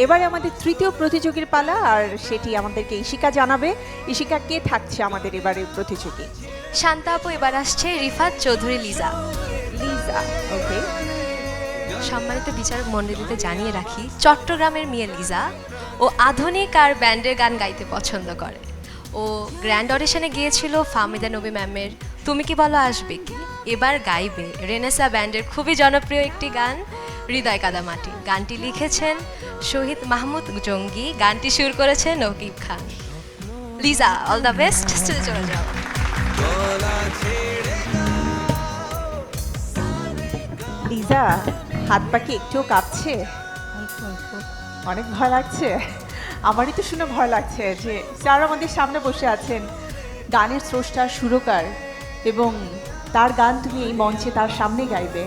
এবারে আমাদের তৃতীয় প্রতিযোগীর পালা, আর সেটি আমাদেরকে ইশিকা জানাবে। ইশিকা, কে থাকছে আমাদের এবারের প্রতিযোগী? শান্তা আপু, এবার আসছে রিফাত চৌধুরী লিজা। লিজা, ওকে। সম্মানিত বিচারক মণ্ডলীতে জানিয়ে রাখি, চট্টগ্রামের মেয়ে লিজা ও আধুনিক আর ব্যান্ডের গান গাইতে পছন্দ করে। ও গ্র্যান্ড অডিশনে গিয়েছিল ফাহমিদা নবী ম্যামের তুমি কি বলো আসবে কি। এবার গাইবে রেনেসা ব্যান্ডের খুবই জনপ্রিয় একটি গান হৃদয় কাদামাটি। গানটি লিখেছেন শহীদ মাহমুদ জঙ্গি, গানটি সুর করেছেন নকিব খান। লিজা, অল দ্য বেস্ট, স্টেজে চলে যাও। লিজা, হাত পা কি একটুও কাঁপছে? অনেক ভয় লাগছে? আমারই তো শুনে ভয় লাগছে যে স্যার আমাদের সামনে বসে আছেন, গানের স্রষ্টা, সুরকার, এবং তার গান তুমি এই মঞ্চে তার সামনে গাইবে।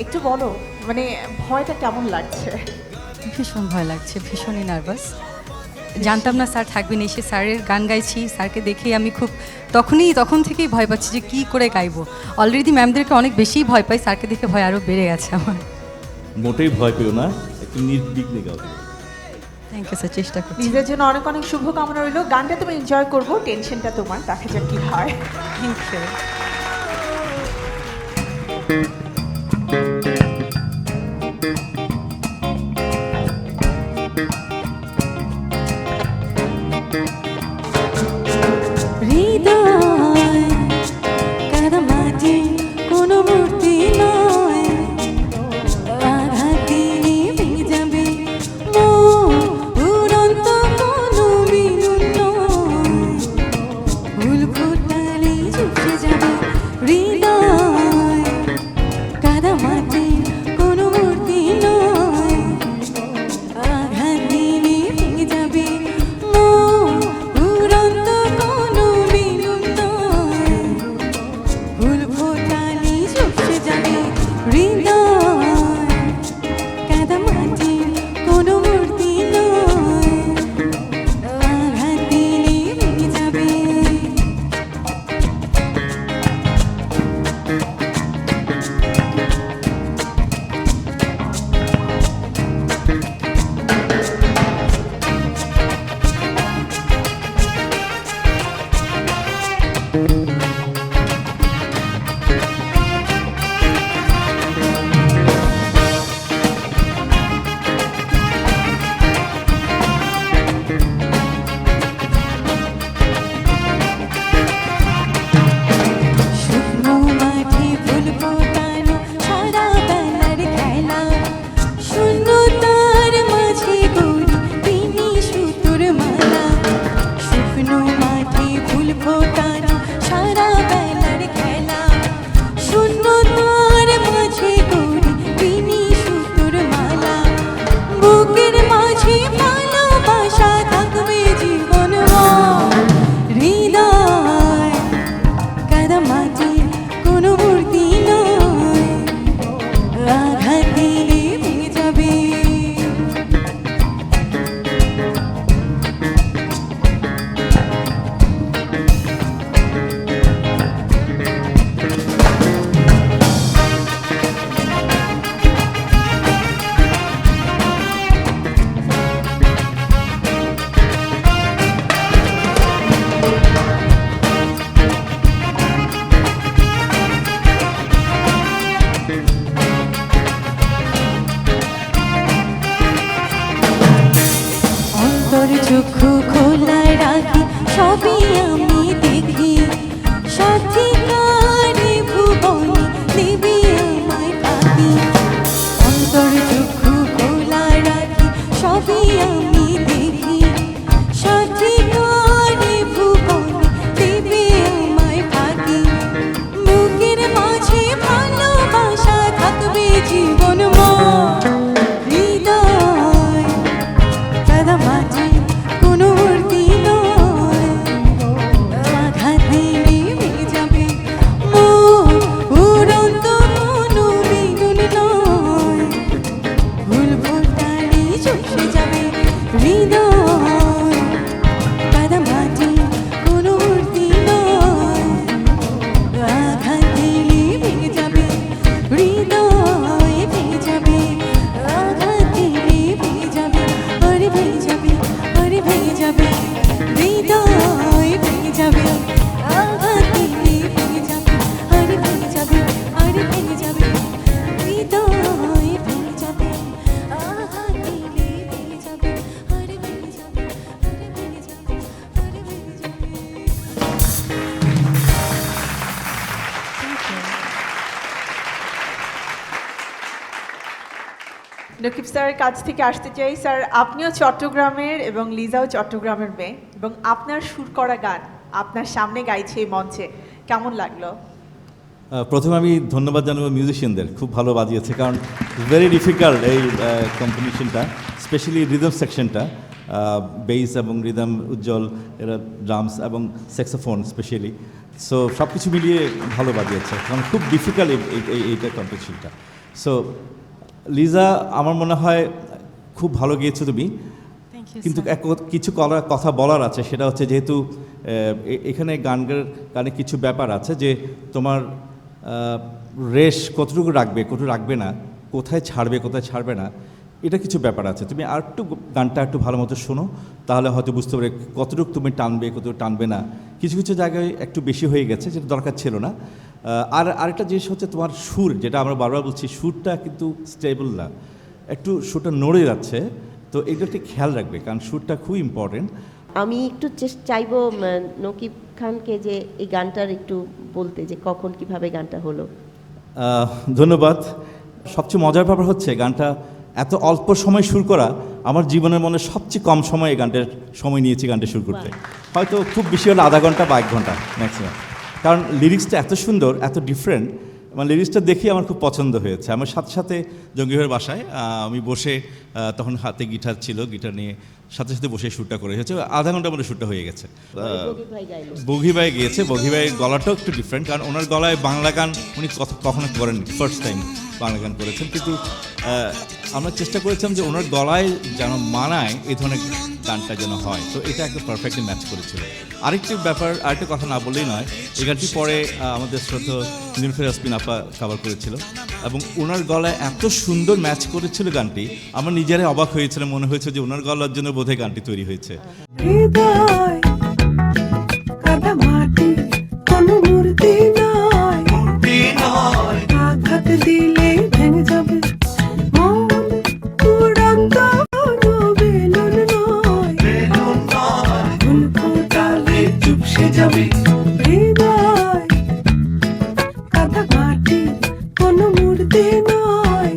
একটু বলো, মানে ভয়টা কেমন লাগছে? ভীষণ ভয় লাগছে, ভীষণই নার্ভাস। জানতাম না স্যার থাকবেন, এসে স্যারের গান গাইছি, স্যারকে দেখেই আমি খুব তখন থেকেই ভয় পাচ্ছি যে কী করে গাইবো। অলরেডি ম্যামদেরকে অনেক বেশিই ভয় পাই, স্যারকে দেখে ভয় আরও বেড়ে গেছে আমার। মোটেই ভয় পেও না, একটু নির্বিঘ্নে গাও। থ্যাংক ইউ স্যার, চেষ্টা করছি। নিজের জন্য অনেক অনেক শুভকামনা রইল। গানটা তুমি এনজয় করবো, টেনশনটা তোমার, দেখা যাক কি হয়। Thank you. চক্ষু খোলায় রাখি, সবই আমি দেখি, সত্যিকারে ভুবনে দেবী আমায় পাখি। অন্তর চক্ষু খোলায় রাখি, সবই আমি দেখি, সত্যিকারে ভুবনে দেবী আমায় পাখি। বুকের মাঝে ভালোবাসা থাকবে জীবন ময়, হৃদয় কাদামাটি কোনো মূর্তি নয়, আঘাত দিলে ভেঙে যাবে মন, উড়ন্ত কোনো বেগুন নয়, ভুল ফোটালে চুপসে যাবে হৃদয় কাদামাটি কোনো মূর্তি নয়, আঘাত দিলে ভেঙে যাবে হৃদয়, ভেঙে যাবে আঘাত দিলে ভেঙে যাবে। নকিব স্যারের কাছ থেকে আসতে চাই। স্যার, আপনিও চট্টগ্রামের এবং লিজাও চট্টগ্রামের মেয়ে, এবং আপনার সুর করা গান আপনার সামনে গাইছে এই মঞ্চে, কেমন লাগলো? প্রথমে আমি ধন্যবাদ জানাবো মিউজিশিয়ানদের, খুব ভালো বাজিয়েছে, কারণ ভেরি ডিফিকাল্ট এই কম্বিনেশনটা, স্পেশালি রিদম সেকশনটা, বেস এবং রিদম, উজ্জ্বল এরা ড্রামস এবং স্যাক্সোফোন স্পেশালি, সো সব কিছু মিলিয়ে ভালো বাজিয়েছে, কারণ খুব ডিফিকাল্ট এইটা কম্পিটিশনটা। সো লিজা, আমার মনে হয় খুব ভালো গিয়েছো তুমি, কিন্তু কিছু কথা বলার আছে, সেটা হচ্ছে যেহেতু এখানে গানে কিছু ব্যাপার আছে, যে তোমার রেশ কতটুকু রাখবে, কতটুকু রাখবে না, কোথায় ছাড়বে না, এটা কিছু ব্যাপার আছে। তুমি আর একটু গানটা একটু ভালো মতো শোনো, তাহলে হয়তো বুঝতে পারবে কতটুকু তুমি টানবে, কতটুকু টানবে না। কিছু কিছু জায়গায় একটু বেশি হয়ে গেছে, যেটা দরকার ছিল না। আর আরেকটা জিনিস হচ্ছে তোমার সুর, যেটা আমরা বারবার বলছি, সুরটা কিন্তু স্টেবল না, একটু সুরটা নড়ে যাচ্ছে, তো এটা একটু খেয়াল রাখবে, কারণ সুরটা খুব ইম্পর্টেন্ট। আমি একটু চাইবো নকিব খানকে যে এই গানটার একটু বলতে, যে কখন কিভাবে গানটা হলো। ধন্যবাদ। সবচেয়ে মজার ব্যাপার হচ্ছে গানটা এত অল্প সময় সুর করা, আমার জীবনের মনে সবচেয়ে কম সময় এই গানটার সময় নিয়েছি গানটা সুর করতে, হয়তো খুব বেশি হলে আধা ঘন্টা বা 1 ঘন্টা ম্যাক্সিমাম, কারণ লিরিক্সটা এত সুন্দর, এত ডিফারেন্ট, মানে লিরিক্সটা দেখেই আমার খুব পছন্দ হয়েছে। আমার সাথে সাথে জঙ্গিভাইয়ের বাসায় আমি বসে, তখন হাতে গিটার ছিল, গিটার নিয়ে সাথে সাথে বসে শ্যুটটা করে হয়েছে, আধা ঘন্টার মধ্যে শ্যুটটা হয়ে গেছে। বগি ভাই গিয়েছে, বগি ভাইয়ের গলাটাও একটু ডিফারেন্ট, কারণ ওনার গলায় বাংলা গান উনি কখনো করেননি, ফার্স্ট টাইম বাংলা গান করেছেন, কিন্তু আমরা চেষ্টা করেছিলাম যে ওনার গলায় যেন মানায় এই ধরনের গানটা যেন হয়, তো এটা একদম পারফেক্টলি ম্যাচ করেছিল। আরেকটা কথা না বললেই নয়, এই গানটি পরে আমাদের শ্রদ্ধেয় নীলুফার ইয়াসমিন আপা কভার করেছিল, এবং ওনার গলায় এত সুন্দর ম্যাচ করেছিল গানটি, আমরা নিজেরাই অবাক হয়েছিলাম, মনে হয়েছে যে ওনার গলার জন্য বোধহয় গানটি তৈরি হয়েছে। হৃদয় কাদা মাটি, কোনো মূর্তি নয়, আঘাত দিলে ভেঙে যাবে মন, উড়ন্ত বেলুন নয়, ফুল ফোটালে চুপসে যাবে। হৃদয় কাদা মাটি, কোনো মূর্তি নয়,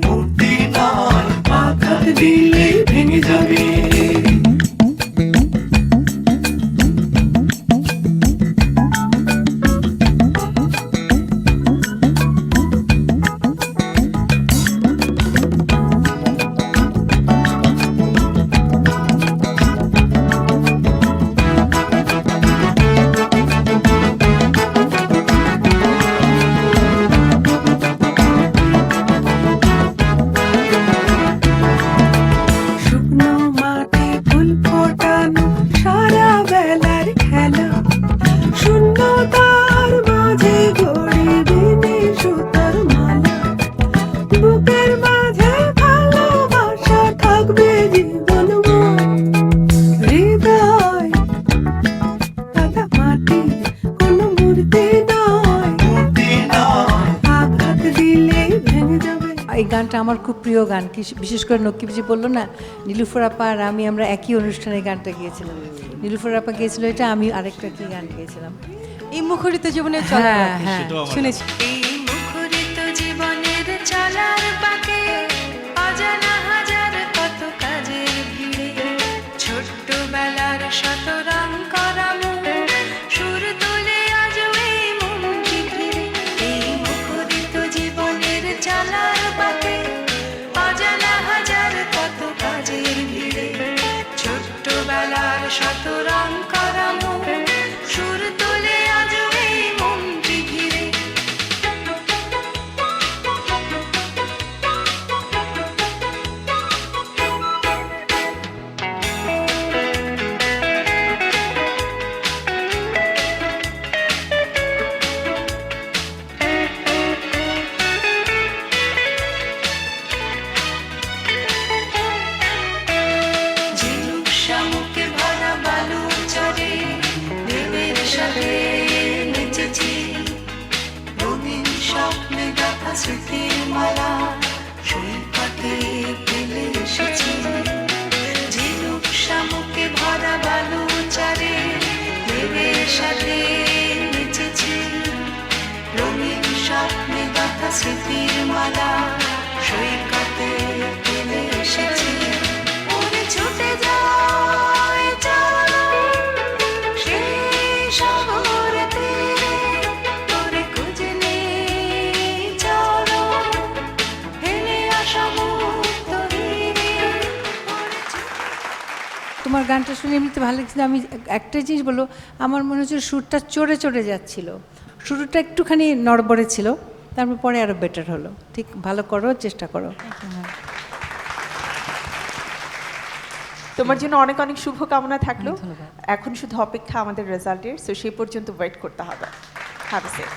আঘাত দিলে ভেঙে যাবে। শুকনো মাঠে ফুল ফোটানো সারা বেলার খেলা, শূন্যতার মাঝে গড়ে দিনে সুতার মালা, বুকের মাঝে ভালোবাসা থাকবে জীবনভর। হৃদয় কাদা মাটি, কোনো মূর্তি নয়, আঘাত দিলে ভেঙে যাবে। এই গানটা আমার খুব প্রিয় গান, বিশেষ করে নকিবজি বললো না, নীলুফার আপা আর আমি আমরা একই অনুষ্ঠানে গানটা গিয়েছিলাম। নীলুফার আপা গিয়েছিল এটা, আমি আরেকটা কি গান গিয়েছিলাম, এই মুখরিত জীবনে চলা, হ্যাঁ সেটাও আমার শুনেছি। এই মুখরিত জীবনের চলার পাকে অজানা হাজার কত কাজের ভিড়ে, ছোট্টবেলার শত রং করা মন, সুর তুলে আজ এই মনটি ঘিরে। এই মুখরিত জীবনের চলার পাকে অজানা হাজার কত কাজের ভিড়ে, ছোট্টবেলার শত রং করা মন, সুর তুলে আজ এই মনটি ঘিরে। ঝিনুক শামুকে ভরা বালু তোমার গানটা শুনে এমনিতে ভালো লাগছে। আমি একটা জিনিস বলো, আমার মনে হচ্ছে সুরটা চড়ে চড়ে যাচ্ছিল, শুরুটা একটুখানি নড়বড়ে ছিল, তারপর পরে আরও বেটার হলো। ঠিক, ভালো করো, চেষ্টা করো। তোমার জন্য অনেক অনেক শুভকামনা থাকলো। এখন শুধু অপেক্ষা আমাদের রেজাল্টের, সো সেই পর্যন্ত ওয়েট করতে হবে। Have a safe.